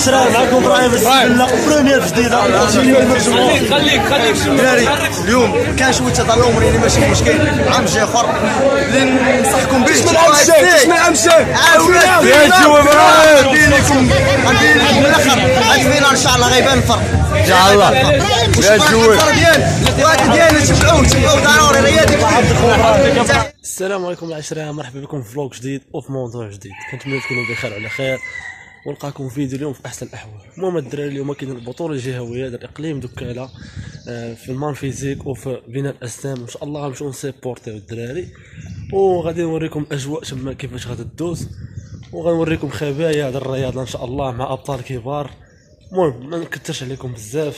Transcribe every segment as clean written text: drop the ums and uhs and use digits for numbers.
العشرة معكم ابراهيم بسم الله بريمير جديده. خليك الدراري اليوم كان شويه تظلم راني ماشي مشكل عام جاي اخر اللي ننصحكم به اسمع امشي يا جواب غندير لكم من الاخر هاد الفينال ان شاء الله غيبان الفرق ان شاء الله يا جواب ديالنا تبعوه ضروري رياضي. السلام عليكم العشرة، مرحبا بكم في فلوق جديد وفي موضوع جديد. كنتمنى تكونوا بخير وعلى خير ونلقاكم في فيديو اليوم في احسن الاحوال. المهم الدراري اليوم كاين البطوله الجهويه ديال اقليم دكاله في المان فيزيك وفي بناء الاسنان. ان شاء الله غنمشيو نسيبورتيو الدراري وغادي نوريكم الاجواء تما كيفاش غادي تدوز وغنوريكم خبايا هذا الرياضه ان شاء الله مع ابطال كبار. المهم ما نكثرش عليكم بزاف.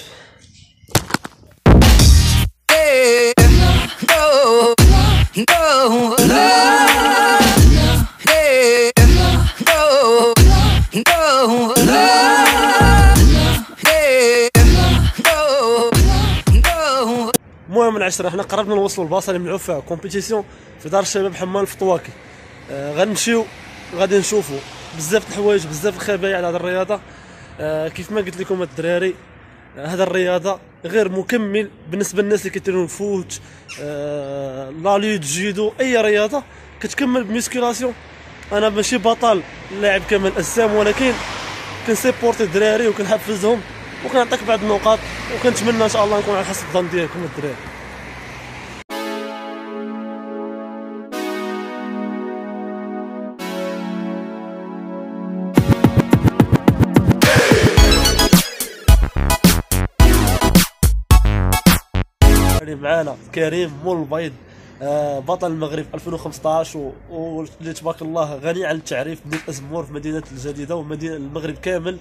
المهم العشرة حنا قربنا نوصلوا البلاصه اللي ملعوب فيها كومبيتيسيون في دار الشباب حمال في طواكي. غنمشيو غادي نشوفوا بزاف د الحوايج بزاف الخبايا على هذه الرياضه. كيف ما قلت لكم الدراري هذا الرياضه غير مكمل بالنسبه للناس اللي كيديروا الفوت لا ليد جيدو اي رياضه كتكمل بميسكيلاسيون. انا ماشي بطل لاعب كمال اجسام ولكن كنسيبورتي الدراري وكنحفزهم وكنعطيك بعض النقاط وكنتمنى ان شاء الله نكون على حسب الظن ديالكم الدراري. معانا كريم مول البيض بطل المغرب 2015 واللي تبارك الله غني عن التعريف مدينة أزمور في مدينة الجديدة ومدينة المغرب كامل.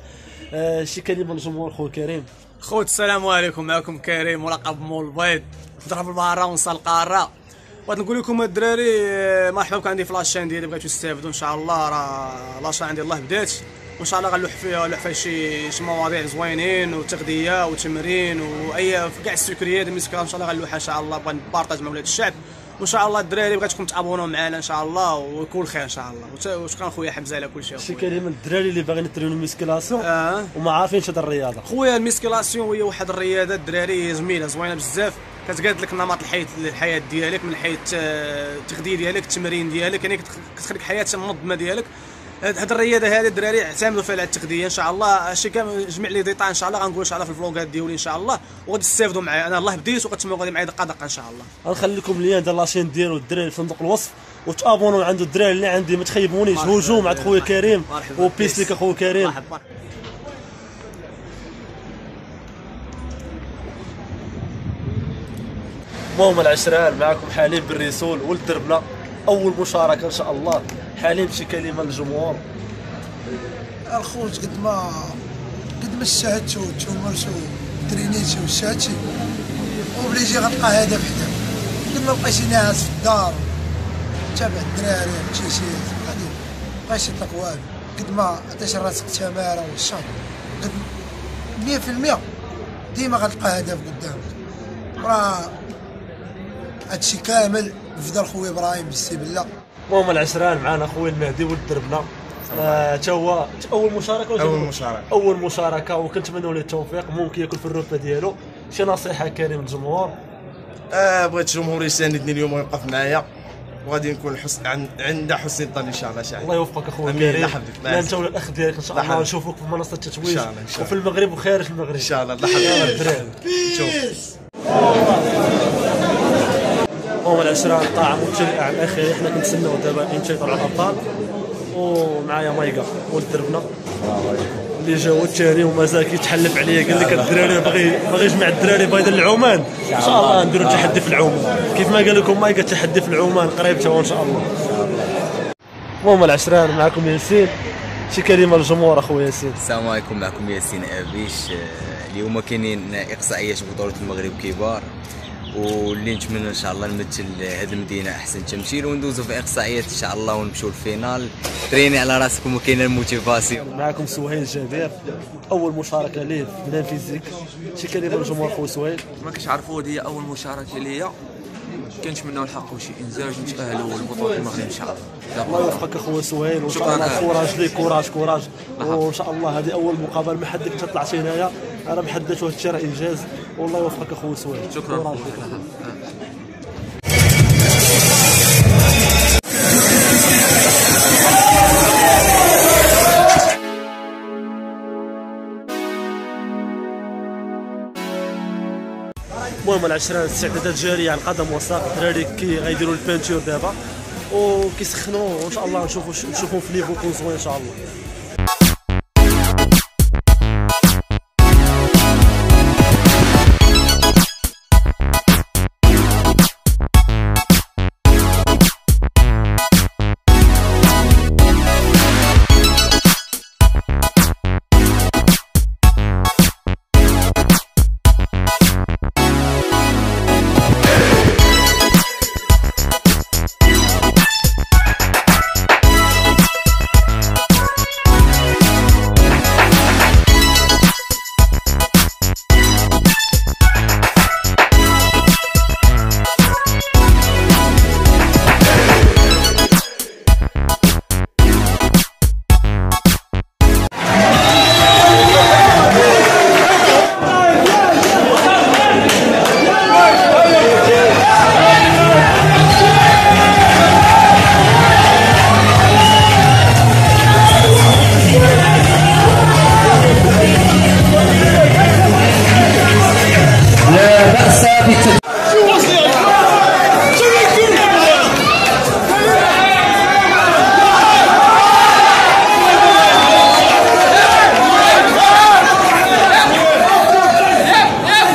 شي كلمة للجمهور خويا كريم. خوت السلام عليكم، معكم كريم ملقب مول البيض نضرب المهارة ونصل القارة. بغيت نقول لكم الدراري مرحبا بكم عندي في لاشين ديالي، بغيتو تستافدوا ان شاء الله. راه لاشين عندي الله بدات وان شاء الله غنلوح فيها شي مواضيع زوينين وتغذيه وتمرين واي في كاع السكريات المسكره ان شاء الله غنلوحها ان شاء الله. بغيت نبارطاج مع ولاد الشعب وان شاء الله الدراري بغيتكم تابونوا معنا ان شاء الله ويكون خير ان شاء الله. وشكرا خويا حمزه على كل شيء. شي كلمه للدراري اللي باغيين يترينوا الميسكيلاسيون وما عارفينش هذه الرياضه. خويا الميسكيلاسيون هي واحد الرياضه الدراري جميله زوينه بزاف، كتقاد لك نمط الحياه ديالك من حيث التغذيه ديالك التمرين ديالك، يعني كتخليك حياه منظمه ديالك. هاد الرياضه هذه الدراري اعتمدوا فيها على التغذيه ان شاء الله. هادشي كامل جميع لي ديطا ان شاء الله غنقول ان شاء الله في الفلوغات ديالي ان شاء الله وغادي تستافدوا معايا. انا الله بديت وغتسمعوا غادي معايا دقه دقه ان شاء الله. غنخلي لكم اللين ديال لاشين ديالو الدراري في صندوق الوصف وتابونوا عنده الدراري اللي عندي ما تخيبونيش. هجوم عند خويا كريم وبيس ليك اخويا كريم. المهم العشران معكم حليم بالرسول ولد دربنا اول مشاركه ان شاء الله. حليم شي كلمه للجمهور. الخوت قد ما اجتهدتو وتمرتو ترينيتو وشاتي وبليجي غتلقى هدف حدا. قد ما بقيتي ناعس في الدار تابع الدراري مشيتي غادي مبقاش يطلق والو. قد ما عطيتي راسك تماره والشهر قد 100% ديما غتلقى هدف قدامك. راه هادشي كامل بفضل خويا ابراهيم بالسي بالله. المهم العشران معنا خويا المهدي ولد دربنا تا هو اول مشاركه اول مشاركه وكنتمنوا له التوفيق. ممكن يكون في الرتبه ديالو شي نصيحه كريم للجمهور. بغيت الجمهور يساندني اليوم ويوقف معايا وغادي نكون عند حسن الظن ان شاء الله. الله يوفقك اخويا كريم. انت ولا الاخ ديالك ان شاء الله نشوفوك في منصه التتويج وفي المغرب وخارج المغرب ان شاء الله. الله يحفظك. المهم العشرة طاعة مبتدئة عن الاخير. حنا كنتسناو دابا ينتشروا على الابطال ومعايا مايكا ولد دربنا اللي جا هو الثاني ومازال كيتحلف عليا. قال لك الدراري باغي يجمع الدراري باغي يدير العومان ان شاء الله نديروا تحدي في العومان كيف ما قال لكم مايكا تحدي في العومان قريب تو ان شاء الله. المهم العشران معكم ياسين شي كلمه للجمهور اخويا ياسين. السلام عليكم، معكم ياسين ابيش. اليوم كاينين اقصائيات بطوله المغرب كبار واللي نتمنى ان شاء الله نمثل هذه المدينه احسن تمثيل وندوزو في اقصائيات ان شاء الله ونمشيو للفينال. تريني على راسكم وكاينه الموتيفاسيون. معكم سهيل جابر اول مشاركه ليه في بلان فيزيك. شي كلمه للجمهور خويا سهيل. ما كنتش عارفوا هذه اول مشاركه ليا كنتمناو نحققوا شي انجاز ونتاهلوا لبطوله المغرب ان شاء الله. الله يوفقك اخويا سهيل، وان شاء الله كوراج ليك، كوراج وان شاء الله هذه اول مقابله ما حدك تطلعتي هنايا، انا محددت وهذا الشيء راه انجاز، والله يوفقك اخويا سهيل. شكرا. المهم العشرة الاستعدادات جاريه على القدم والساق، الدراري كي غيديروا البانتور دابا وكيسخنوا، وان شاء الله نشوفوا في نيفو يكون زوين ان شاء الله.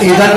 إذا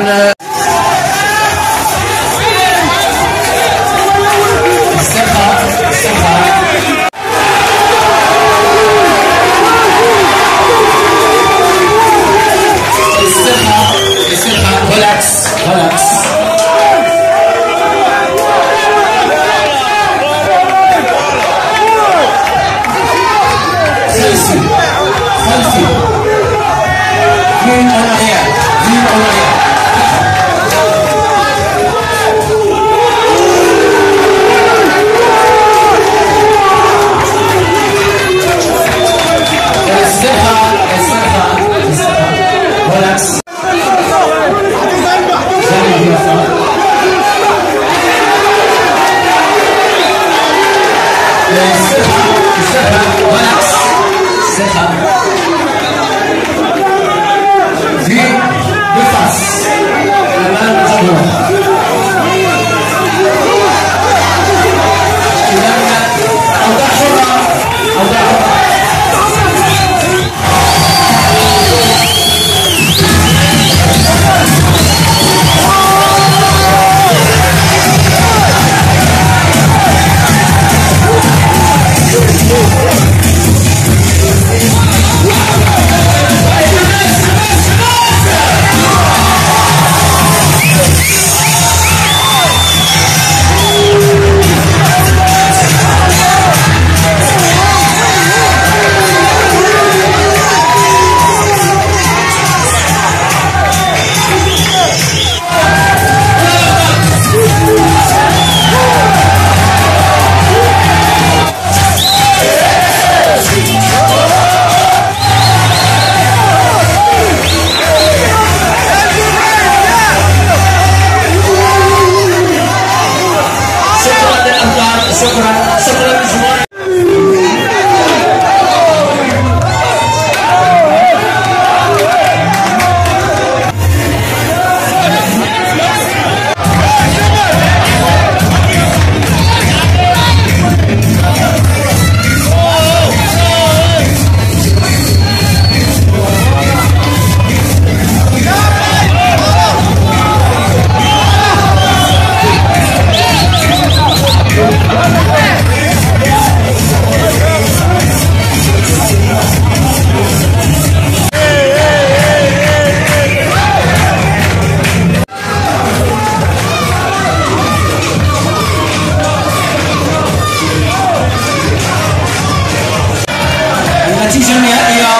النتيجة النهائية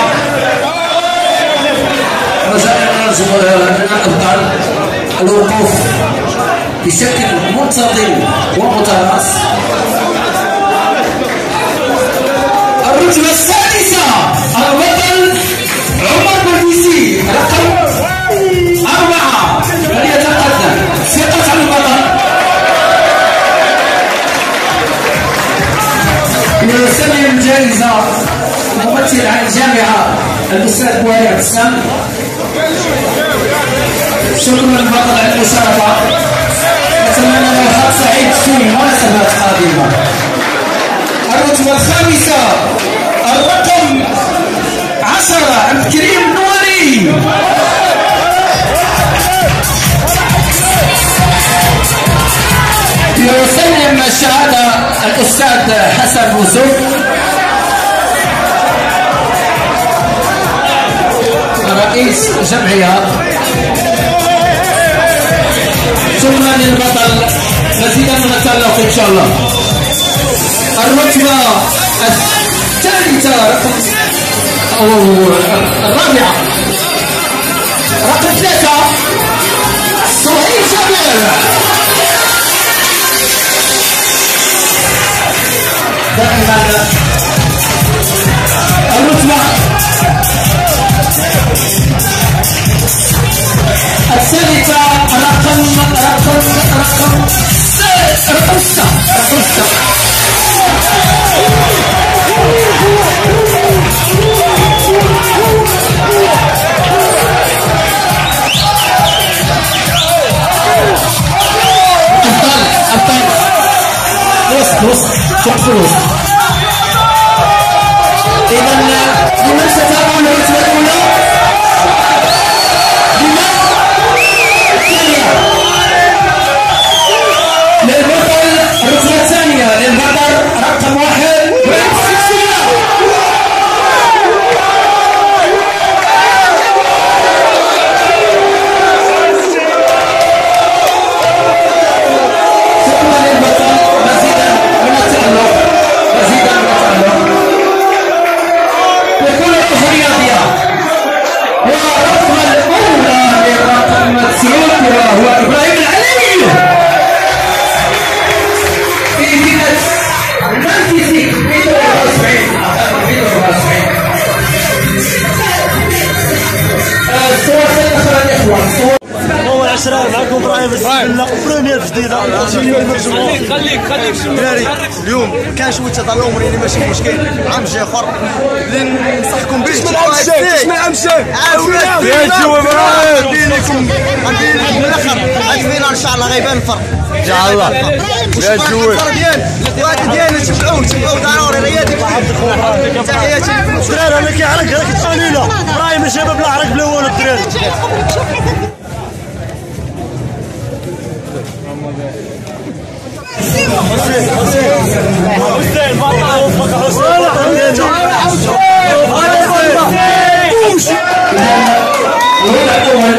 رجاء الأبطال الوقوف بشكل منتظم ومتراص. الرتبة السادسة البطل عمر برديسي رقم 4 فليتقدم. ثقة على البطل. يسلم الجائزة الممثل عن الجامعة الأستاذ بوهير بسام. شكرا للبطل على المشاركة. نتمنى له حظ سعيد في مناسبات قادمة. الرتبة الخامسة الرقم 10 عبد الكريم النوري. يسلم الشهادة الأستاذ حسن بوزوك رئيس جمعية. شكرا للبطل. مزيدا من التألق إن شاء الله. الرتبة الثالثة أو الرابعة رقم 3 صهيب جابر. دائما الرتبة الثالثة رقم 6. وسط فوق في الوسط. إذا لمن ستابع الرتبة الأولى؟ لمن؟ الثانية للبطل. الرتبة الثانية للبطل رقم 1 هو إبراهيم العلي في فئة 74. الصور سيدخل الإخوان. أول 10 معكم إبراهيم بسم الله. بريمير جديدة. خليك دراري. اليوم كان شويه تظلم راني ماشي مشكل. عام جاي اخر اللي ننصحكم به. ما امشي يا جو ابراهيم. غندير لكم من الاخر هاد الفينال ان شاء الله غيبان الفرق ان شاء الله. يا جو الوقت ديالنا تبعوه ضروري رياضي. تحياتي الدراري. انا كيعرق راك تقولينا ابراهيم شباب لا عرق بلا والو الدراري. الوضع الأول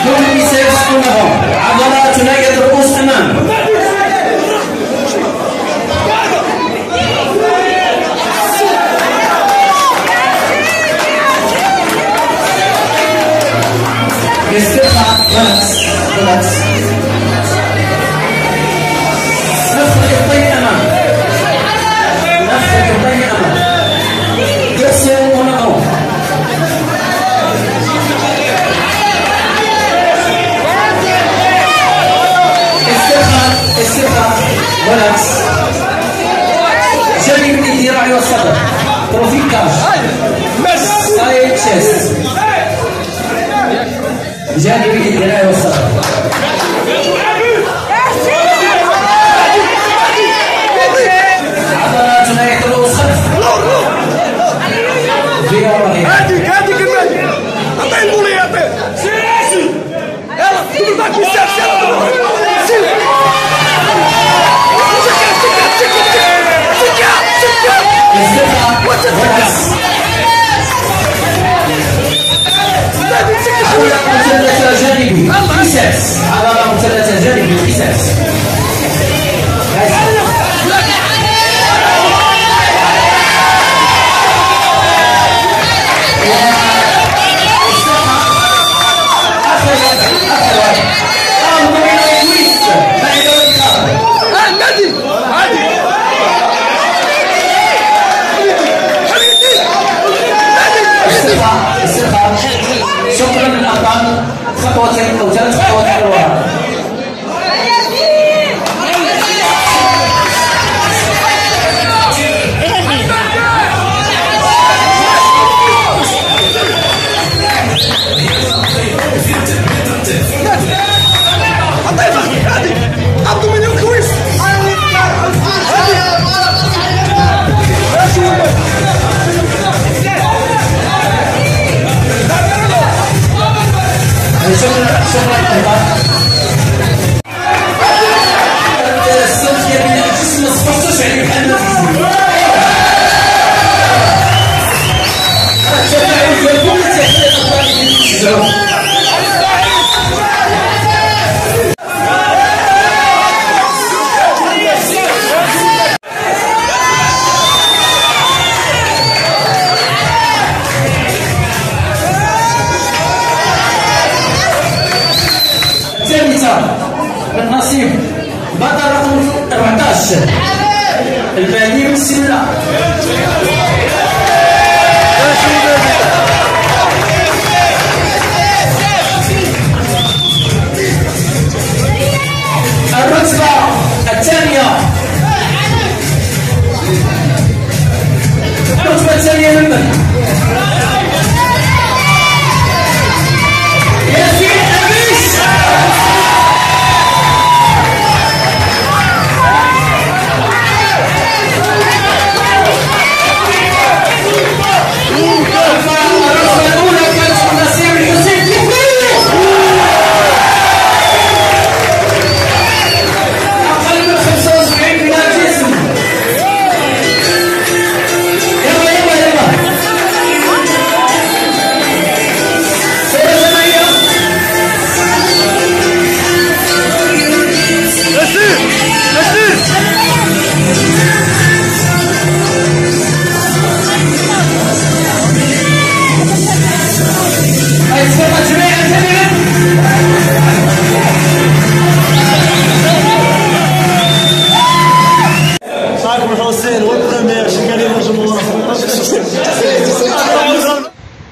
دون النساء يسكنهم عضلات تناقض الرؤوس أمام. يستطيع بالعكس نفخ الطين أمام. كسر ونقوم. استرخاء بالعكس. جانب الذراع والصدر. بروفيكاج. سايد تشيست. جانب الذراع والصدر. عضلات ناحية الرؤوس خلف. هاتيك المال. عطيه المولي عطيه. سياسي. يلا دبل باك بزاف. مثلث جانبي قساس. عضلة مثلث جانبي قساس. اخر واحد. خطوتين او 3 خطوات للوراء. من نصيب بطل رقم 14 الباني والسله. الرتبه الثانيه من ياسين أبيش.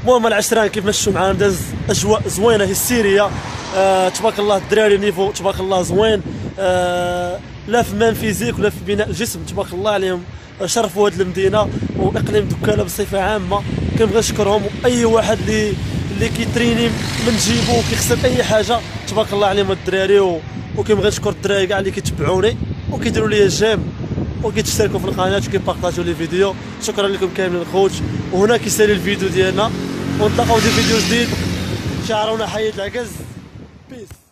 المهم العشران كيف مشوا معانا داز اجواء زوينه هستيريه. تبارك الله الدراري نيفو تبارك الله زوين. لا في مان فيزيك ولا في بناء الجسم تبارك الله عليهم. شرفوا هذه المدينه واقليم دكاله بصفه عامه. كنبغي نشكرهم واي واحد اللي كيتريني من جيبو وكيخسر اي حاجه تبارك الله عليهم الدراري. وكنبغي نشكر الدراري كاع اللي كيتبعوني وكيديروا لي جيم وكيتشتركوا في القناه وكيبارطاجيو لي فيديو. شكرا لكم كاملين الخوت. وهنا كيسالي الفيديو ديالنا ونتلاقاو في فيديو جديد. شعرونا حي العكز. بيس.